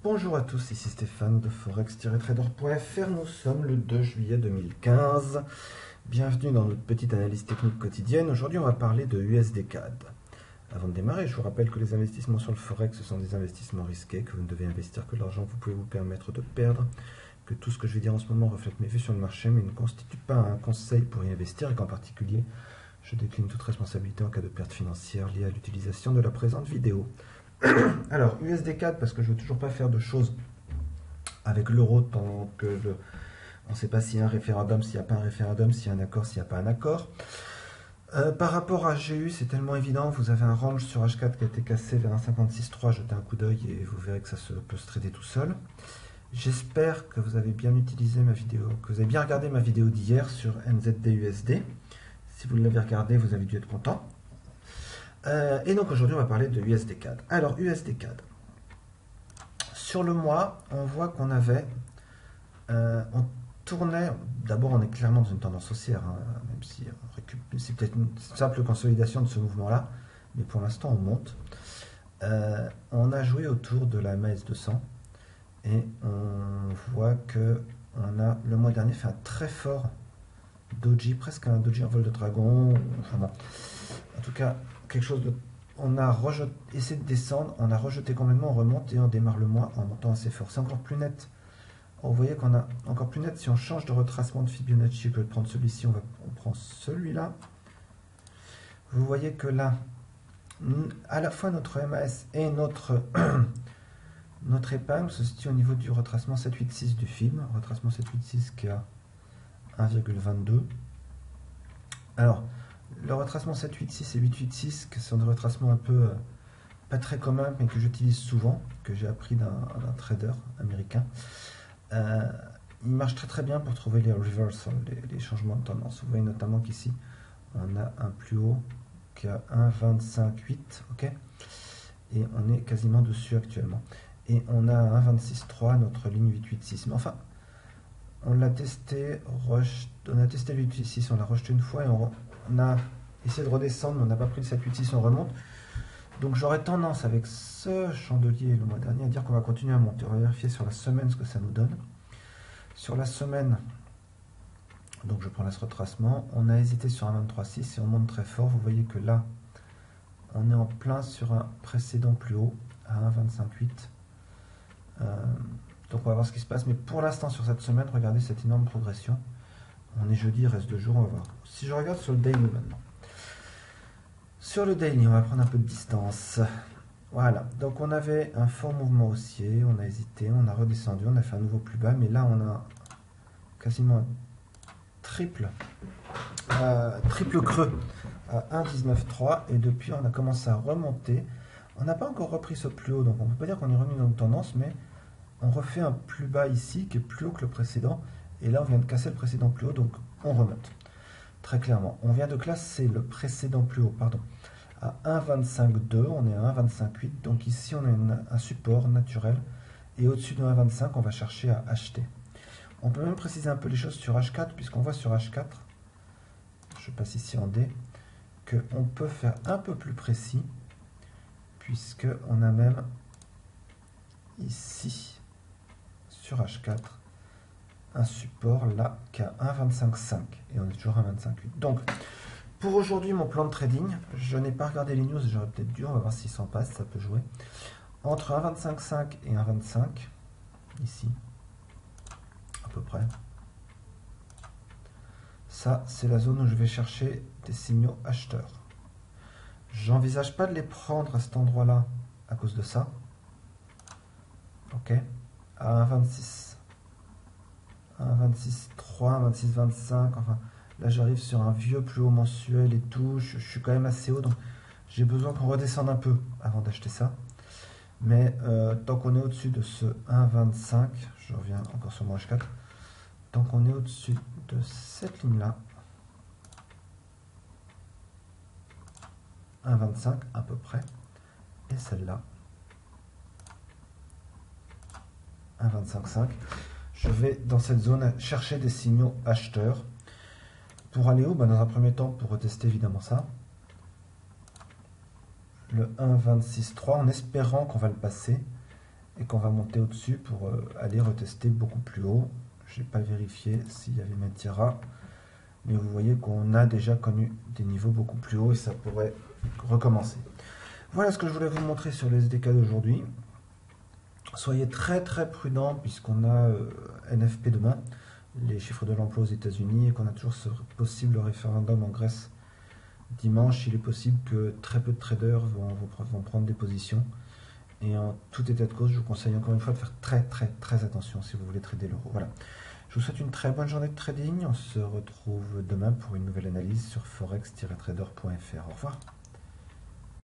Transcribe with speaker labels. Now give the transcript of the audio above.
Speaker 1: Bonjour à tous, ici Stéphane de forex-trader.fr. Nous sommes le 2 juillet 2015. Bienvenue dans notre petite analyse technique quotidienne. Aujourd'hui, on va parler de USD-CAD. Avant de démarrer, je vous rappelle que les investissements sur le forex, ce sont des investissements risqués, que vous ne devez investir que l'argent que vous pouvez vous permettre de perdre, que tout ce que je vais dire en ce moment reflète mes vues sur le marché, mais ne constitue pas un conseil pour y investir, et qu'en particulier, je décline toute responsabilité en cas de perte financière liée à l'utilisation de la présente vidéo. Alors, USD-CAD, parce que je ne veux toujours pas faire de choses avec l'euro tant que on ne sait pas s'il y a un référendum, s'il n'y a pas un référendum, s'il y a un accord, s'il n'y a pas un accord. Par rapport à GU, c'est tellement évident, vous avez un range sur H4 qui a été cassé vers un 56.3, jetez un coup d'œil et vous verrez que ça peut se trader tout seul. J'espère que vous avez bien utilisé ma vidéo, que vous avez bien regardé ma vidéo d'hier sur NZD-USD. Si vous l'avez regardé, vous avez dû être content. Et donc aujourd'hui on va parler de USD-CAD. Alors USD-CAD. Sur le mois, on voit qu'on avait, on tournait, d'abord on est clairement dans une tendance haussière, hein, même si c'est peut-être une simple consolidation de ce mouvement-là, mais pour l'instant on monte. On a joué autour de la MAS 200 et on voit que on a le mois dernier fait un très fort doji, presque un doji en vol de dragon, enfin bon, en tout cas quelque chose de... On a essayé de descendre, on a rejeté complètement, on remonte et on démarre le mois en montant assez fort. C'est encore plus net. Vous voyez qu'on a encore plus net si on change de retracement de Fibonacci. Je vais prendre celui-ci, on prend celui-là. Vous voyez que là, à la fois notre MAS et notre épingle se situe au niveau du retracement 786 du film. Retracement 786 qui est à 1,22. Alors, le retracement 786 et 886, qui sont des retracements un peu pas très communs, mais que j'utilise souvent, que j'ai appris d'un trader américain. Il marche très très bien pour trouver les reversals, les changements de tendance. Vous voyez notamment qu'ici, on a un plus haut qui est à 1,25,8, ok, et on est quasiment dessus actuellement. Et on a 1,26,3, notre ligne 886. Mais enfin, on l'a testé, on a testé le 886, on l'a rejeté une fois et on a essayé de redescendre, mais on n'a pas pris le 786, on remonte. Donc j'aurais tendance avec ce chandelier le mois dernier à dire qu'on va continuer à monter. On va vérifier sur la semaine ce que ça nous donne. Sur la semaine, donc je prends ce retracement, on a hésité sur un 23,6 et on monte très fort. Vous voyez que là, on est en plein sur un précédent plus haut à 1,25,8. Donc on va voir ce qui se passe. Mais pour l'instant sur cette semaine, regardez cette énorme progression. On est jeudi, il reste 2 jours, on va voir. Si je regarde sur le daily maintenant. Sur le daily, on va prendre un peu de distance. Voilà, donc on avait un fort mouvement haussier, on a hésité, on a redescendu, on a fait un nouveau plus bas, mais là on a quasiment un triple creux à 1,19,3 et depuis on a commencé à remonter. On n'a pas encore repris ce plus haut, donc on ne peut pas dire qu'on est remis dans une tendance, mais on refait un plus bas ici qui est plus haut que le précédent. Et là, on vient de casser le précédent plus haut, donc on remonte. Très clairement. On vient de classer le précédent plus haut, pardon, à 1,25,2. On est à 1,25,8. Donc ici, on a un support naturel. Et au-dessus de 1,25, on va chercher à acheter. On peut même préciser un peu les choses sur H4, puisqu'on voit sur H4, je passe ici en D, qu'on peut faire un peu plus précis, puisqu'on a même ici, sur H4, un support là qui a 1,25,5 et on est toujours à 1,25,8. Donc pour aujourd'hui mon plan de trading, je n'ai pas regardé les news, j'aurais peut-être dû, on va voir s'il s'en passe, ça peut jouer. Entre 1,25,5 et 1,25, ici, à peu près. Ça c'est la zone où je vais chercher des signaux acheteurs. J'envisage pas de les prendre à cet endroit là à cause de ça. Ok, à 1,26. 1,26,3, 1,26,25, enfin là j'arrive sur un vieux plus haut mensuel et tout, je suis quand même assez haut, donc j'ai besoin qu'on redescende un peu avant d'acheter ça. Mais tant qu'on est au-dessus de ce 1,25, je reviens encore sur mon H4, tant qu'on est au-dessus de cette ligne-là, 1,25 à peu près, et celle-là, 1,25,5, je vais dans cette zone chercher des signaux acheteurs. Pour aller où? Dans un premier temps, pour retester évidemment ça. Le 1,26,3 en espérant qu'on va le passer. et qu'on va monter au-dessus pour aller retester beaucoup plus haut. Je n'ai pas vérifié s'il y avait Metiera, mais vous voyez qu'on a déjà connu des niveaux beaucoup plus hauts et ça pourrait recommencer. Voilà ce que je voulais vous montrer sur le SDK d'aujourd'hui. Soyez très très prudents puisqu'on a NFP demain, les chiffres de l'emploi aux États-Unis, et qu'on a toujours ce possible référendum en Grèce dimanche. Il est possible que très peu de traders vont prendre des positions. Et en tout état de cause, je vous conseille encore une fois de faire très très très attention si vous voulez trader l'euro. Voilà. Je vous souhaite une très bonne journée de trading. On se retrouve demain pour une nouvelle analyse sur forex-trader.fr. Au revoir.